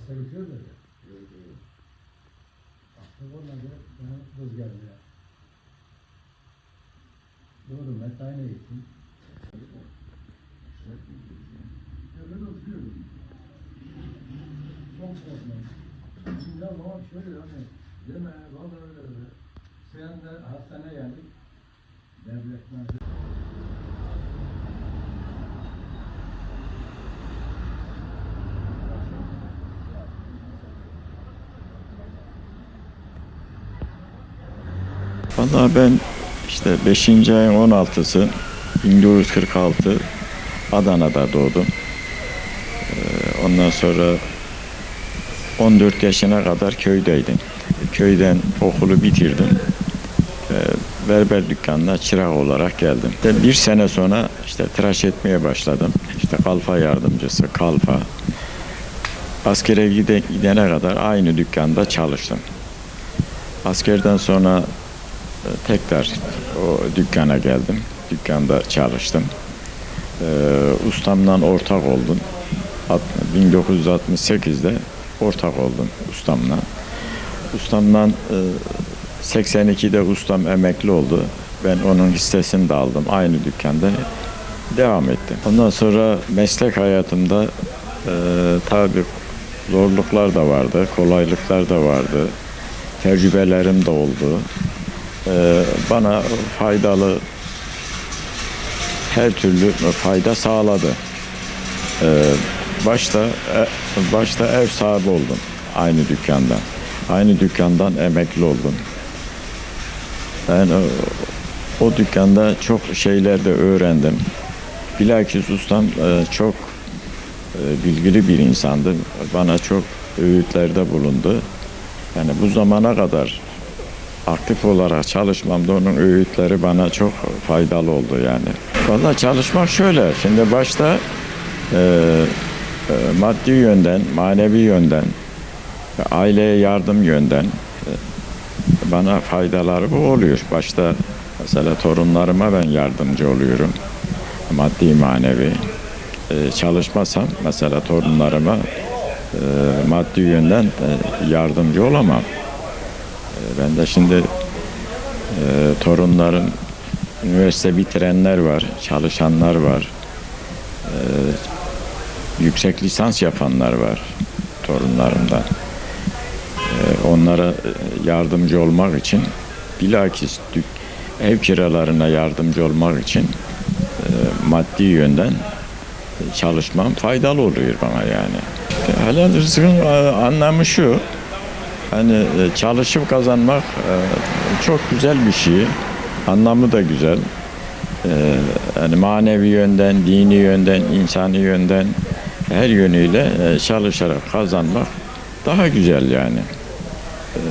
hasta götürüyor dedi. Baktık olmadı, bana kız geldi ya. Doğru, metayına gittim. Evet, oturuyorum. Çok korkmam. Şimdi babam şöyle hani, deme, vallahi öyle. Sen de hastaneye geldik. Devletmen. Vallahi ben işte 5. ayın 16'sı 1946 Adana'da doğdum. Ondan sonra 14 yaşına kadar köydeydim. Köyden okulu bitirdim. Berber dükkanına çırak olarak geldim. Bir sene sonra işte tıraş etmeye başladım. İşte kalfa yardımcısı, kalfa. Askere gidene kadar aynı dükkanda çalıştım. Askerden sonra tekrar o dükkana geldim. Dükkanda çalıştım. Ustamla ortak oldum. 1968'de ortak oldum ustamla. Ustamla 82'de ustam emekli oldu. Ben onun hissesini de aldım. Aynı dükkanda devam ettim. Ondan sonra meslek hayatımda tabii zorluklar da vardı, kolaylıklar da vardı. Tecrübelerim de oldu. Bana faydalı, her türlü fayda sağladı. Başta ev sahibi oldum aynı dükkandan. Aynı dükkandan emekli oldum. Ben o dükkanda çok şeyler de öğrendim. Bilakis ustam çok bilgili bir insandı. Bana çok öğütlerde bulundu. Yani bu zamana kadar aktif olarak çalışmamda onun öğütleri bana çok faydalı oldu yani. Vallahi çalışmak şöyle, şimdi başta maddi yönden, manevi yönden, aileye yardım yönden bana faydaları bu oluyor. Başta mesela torunlarıma ben yardımcı oluyorum, maddi manevi. Çalışmasam mesela torunlarıma maddi yönden yardımcı olamam. Ben de şimdi torunlarım, üniversite bitirenler var, çalışanlar var, yüksek lisans yapanlar var torunlarımda. Onlara yardımcı olmak için, bilakis ev kiralarına yardımcı olmak için maddi yönden çalışmam faydalı oluyor bana yani. Helal rızkın anlamı şu, hani çalışıp kazanmak çok güzel bir şey, anlamı da güzel. Yani manevi yönden, dini yönden, insani yönden her yönüyle çalışarak kazanmak daha güzel yani.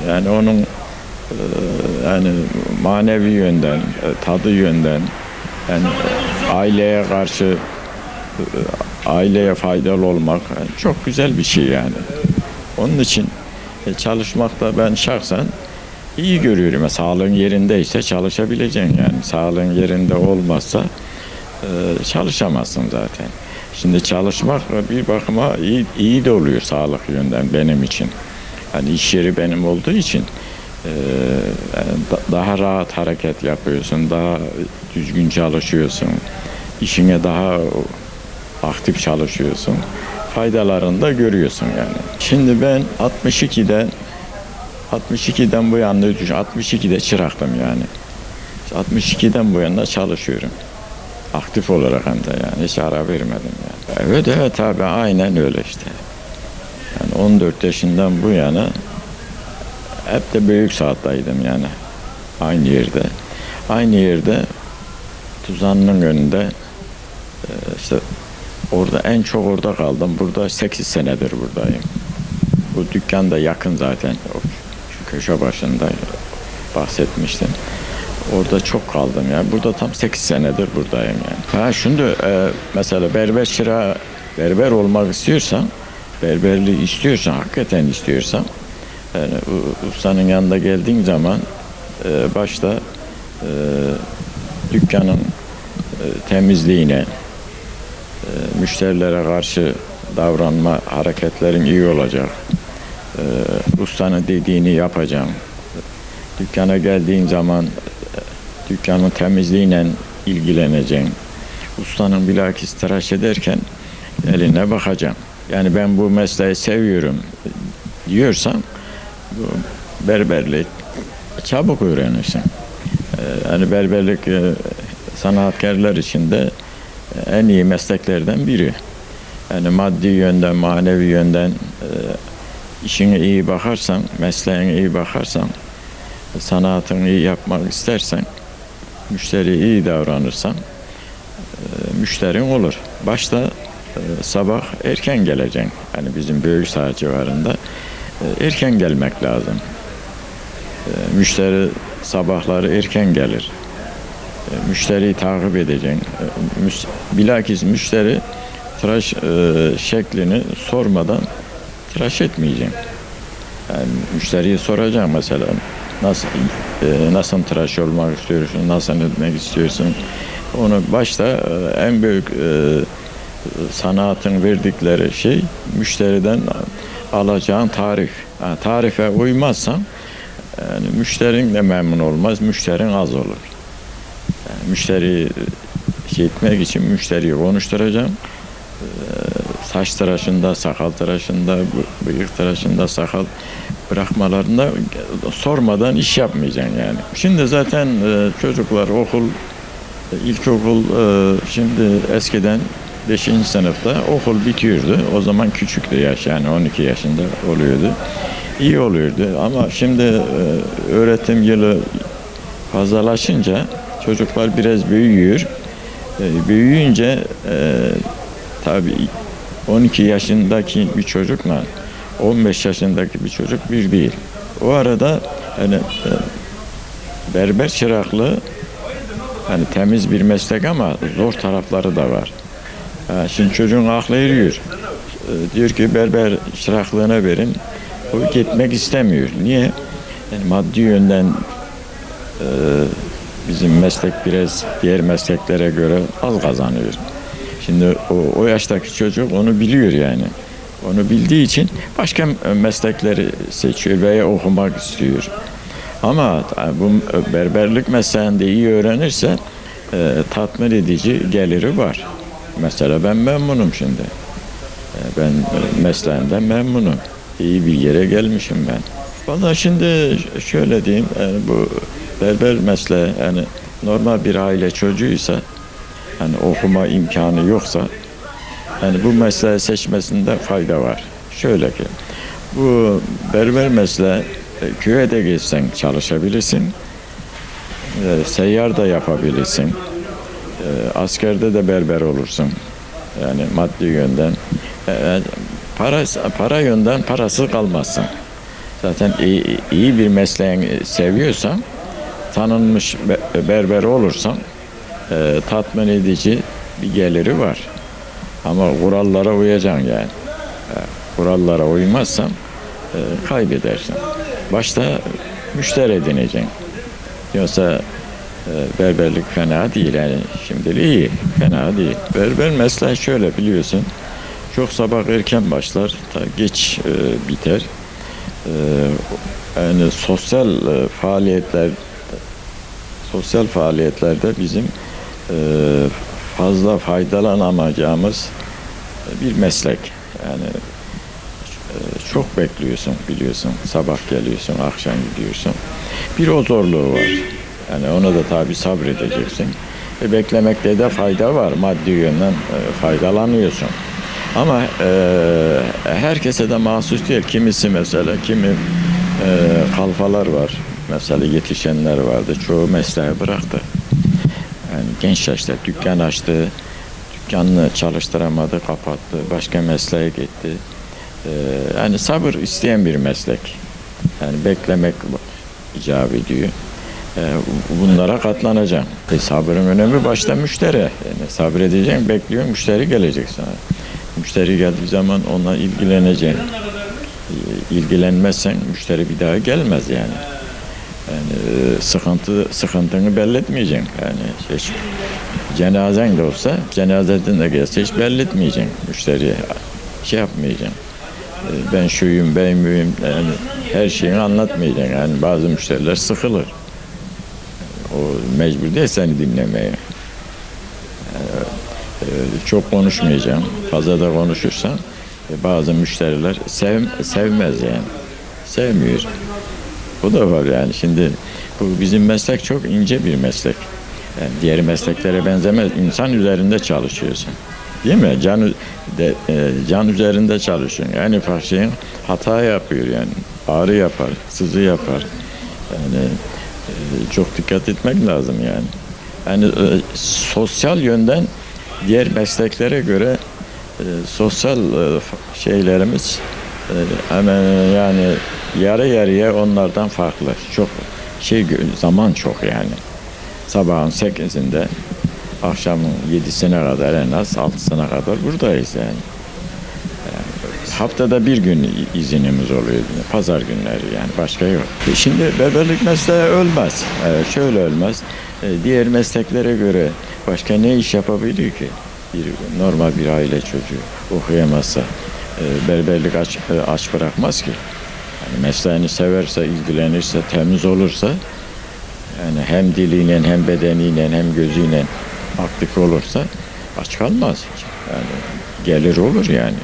Yani onun yani manevi yönden, tadı yönden, yani aileye karşı aileye faydalı olmak yani çok güzel bir şey yani. Onun için çalışmakta ben şahsen iyi görüyorum. Sağlığın yerindeyse çalışabileceksin yani. Sağlığın yerinde olmazsa çalışamazsın zaten. Şimdi çalışmak bir bakıma iyi de oluyor sağlık yönden benim için. Hani iş yeri benim olduğu için daha rahat hareket yapıyorsun, daha düzgün çalışıyorsun, işine daha aktif çalışıyorsun. Faydalarını da görüyorsun yani. Şimdi ben 62'den bu yana 62'de çıraktım yani. 62'den bu yana çalışıyorum. Aktif olarak hem de yani hiç ara vermedim yani. Evet abi aynen öyle işte. Yani 14 yaşından bu yana hep de büyük saattaydım yani. Aynı yerde. Aynı yerde Tuzan'ın önünde işte orada en çok orada kaldım. Burada 8 senedir buradayım. Bu dükkan da yakın zaten. Şu köşe başında bahsetmiştim. Orada çok kaldım yani. Burada tam 8 senedir buradayım yani. Şimdi mesela berber olmak istiyorsan, berberliği istiyorsan, hakikaten istiyorsan, yani ustanın yanında geldiğin zaman başta dükkanın temizliğine, müşterilere karşı davranma hareketlerin iyi olacak. Ustanın dediğini yapacağım. Dükkana geldiğin zaman dükkanın temizliğiyle ilgileneceğim. Ustanın bilakis tıraş ederken eline bakacağım. Yani ben bu mesleği seviyorum diyorsan bu berberlik çabuk öğrenirsin. Yani berberlik sanatkarlar için de en iyi mesleklerden biri. Yani maddi yönden, manevi yönden işine iyi bakarsan, mesleğine iyi bakarsan, sanatını iyi yapmak istersen, müşteriye iyi davranırsan müşterin olur. Başta sabah erken geleceksin. Yani bizim Büyük Saat civarında erken gelmek lazım. Müşteri sabahları erken gelir. Müşteriyi takip edeceksin. Bilakis müşteri tıraş şeklini sormadan tıraş etmeyeceksin. Yani müşteriye soracağım mesela nasıl tıraş olmak istiyorsun, nasıl etmek istiyorsun. Onu başta en büyük sanatın verdikleri şey müşteriden alacağın tarif. Yani tarife uymazsan yani müşterin de memnun olmaz, müşterin az olur. Yani müşteriyi etmek için müşteriyi konuşturacağım. Saç tıraşında, sakal tıraşında, bıyık tıraşında, sakal bırakmalarında sormadan iş yapmayacaksın yani. Şimdi zaten çocuklar ilkokul şimdi eskiden 5. sınıfta okul bitiyordu. O zaman küçüktü yaş, yani 12 yaşında oluyordu. İyi oluyordu ama şimdi öğretim yılı fazlalaşınca çocuklar biraz büyüyor. Büyüyünce tabii 12 yaşındaki bir çocukla 15 yaşındaki bir çocuk bir değil. O arada yani berber çıraklığı hani temiz bir meslek ama zor tarafları da var. Şimdi çocuğun aklı eriyor. Diyor ki berber çıraklığına verin. O gitmek istemiyor. Niye? Yani maddi yönden bizim meslek biraz diğer mesleklere göre az kazanıyor. Şimdi o yaştaki çocuk onu biliyor yani. Onu bildiği için başka meslekleri seçiyor veya okumak istiyor. Ama bu berberlik mesleğinde iyi öğrenirse tatmin edici geliri var. Mesela ben memnunum şimdi. Ben mesleğimden memnunum. İyi bir yere gelmişim ben. Vallahi şimdi şöyle diyeyim, yani bu berber mesleği yani normal bir aile çocuğuysa yani okuma imkanı yoksa yani bu mesleği seçmesinde fayda var. Şöyle ki bu berber mesleği köye de geçsen çalışabilirsin. Seyyar da yapabilirsin. Askerde de berber olursun. Yani maddi yönden. Para yönden parasız kalmazsın. Zaten iyi bir mesleğini seviyorsan, tanınmış berber olursan tatmin edici bir geliri var. Ama kurallara uyacaksın yani. Kurallara uymazsan kaybedersin. Başta müşteri edineceksin. Yoksa berberlik fena değil yani. Şimdilik iyi, fena değil. Berber mesleği şöyle biliyorsun. Çok sabah erken başlar, geç biter. Yani sosyal faaliyetlerde bizim fazla faydalanamayacağımız bir meslek. Yani çok bekliyorsun biliyorsun. Sabah geliyorsun, akşam gidiyorsun. Bir o zorluğu var. Yani ona da tabii sabredeceksin. Beklemekte de fayda var. Maddi yönden faydalanıyorsun. Ama herkese de mahsus değil. Kimisi mesela, kalfalar var. Mesela yetişenler vardı. Çoğu mesleği bıraktı. Yani genç yaşta dükkan açtı. Dükkanını çalıştıramadı, kapattı. Başka mesleğe gitti. Yani sabır isteyen bir meslek. Yani beklemek icap ediyor. Bunlara katlanacağım. Sabrın önemi başta müşteri. Yani sabredeceksin, bekliyorsun, müşteri gelecek sana. Müşteri geldiği zaman onunla ilgileneceksin. İlgilenmezsen müşteri bir daha gelmez yani. Yani sıkıntını belli etmeyeceksin. Yani cenazen de olsa, cenazeden de gelse hiç belli etmeyeceksin müşteriye. şey yapmayacağım. Ben şuyum, ben müyüm, yani her şeyini anlatmayacağım. Yani bazı müşteriler sıkılır. O mecbur değil seni dinlemeye. Çok konuşmayacağım. Fazla da konuşursam bazı müşteriler sevmez yani. Sevmiyor. Bu da var yani. Şimdi bu bizim meslek çok ince bir meslek. Yani diğer mesleklere benzemez. İnsan üzerinde çalışıyorsun. Değil mi? Can üzerinde çalışıyorsun. Yani şeyin hata yapıyor yani. Ağrı yapar, sızı yapar. Yani çok dikkat etmek lazım yani. Yani sosyal yönden diğer mesleklere göre sosyal şeylerimiz hemen yani yarı yarıya onlardan farklı. Çok zaman çok yani. Sabahın 8'inde akşamın 7'sine kadar en az 6'sına kadar buradayız yani. Haftada bir gün izinimiz oluyor. Pazar günleri yani başka yok. Şimdi berberlik mesleği ölmez. Şöyle ölmez. Diğer mesleklere göre başka ne iş yapabilir ki? Normal bir aile çocuğu okuyamazsa berberlik aç bırakmaz ki. Yani mesleğini severse, ilgilenirse, temiz olursa yani hem diliyle hem bedeniyle hem gözüyle aktif olursa aç kalmaz. Yani gelir olur yani.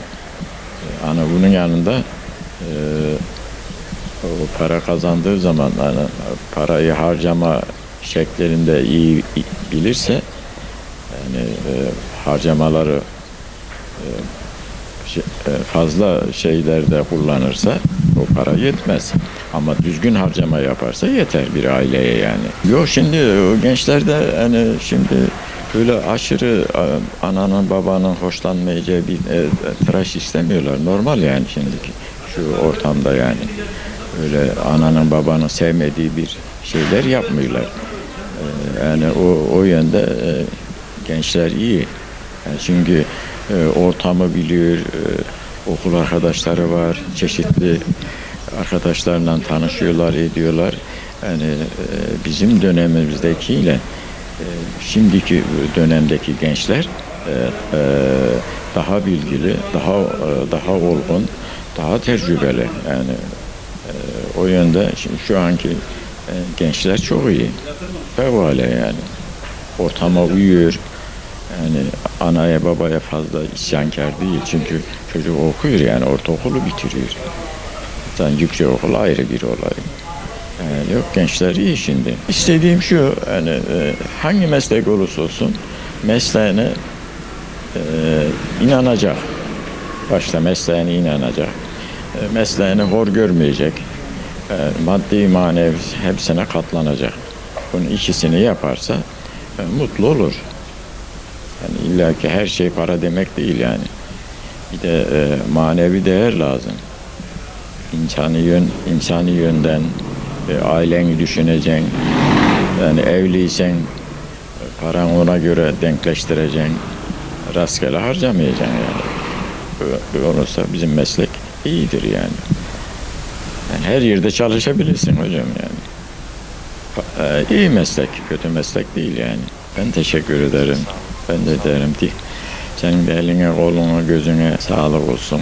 Hani bunun yanında o para kazandığı zaman yani parayı harcama şeklerinde iyi bilirse yani harcamaları fazla şeylerde kullanırsa o para yetmez. Ama düzgün harcama yaparsa yeter bir aileye yani. Yok şimdi o gençlerde hani şimdi böyle aşırı ananın babanın hoşlanmayacağı bir tıraş istemiyorlar. Normal yani şimdiki şu ortamda yani. Öyle ananın babanın sevmediği bir şeyler yapmıyorlar. Yani o yönde gençler iyi. Yani çünkü ortamı biliyor, okul arkadaşları var, çeşitli arkadaşlarla tanışıyorlar, ediyorlar. Yani bizim dönemimizdekiyle şimdiki dönemdeki gençler daha bilgili, daha olgun, daha tecrübeli. Yani o yönde şimdi şu anki gençler çok iyi. Fevkalade yani. Ortama uyuyor. Yani anaya babaya fazla isyankar değil. Çünkü çocuk okuyor yani ortaokulu bitiriyor. Zaten yüksek okul ayrı bir olay. Yani yok gençler iyi şimdi. İstediğim şu yani hangi meslek olursa olsun mesleğine inanacak. Başta mesleğine inanacak. Mesleğini hor görmeyecek. Maddi manevi hepsine katlanacak. Bunun ikisini yaparsa mutlu olur. Yani illa ki her şey para demek değil yani. Bir de manevi değer lazım. İnsani yönden aileni düşüneceksin. Yani evliysen paran ona göre denkleştireceksin. Rastgele harcamayacaksın yani. Böyle olursa bizim meslek iyidir yani. Yani her yerde çalışabilirsin hocam yani. İyi meslek, kötü meslek değil yani. Ben teşekkür ederim. Ben de derim ki senin de eline, koluna, gözüne sağlık olsun.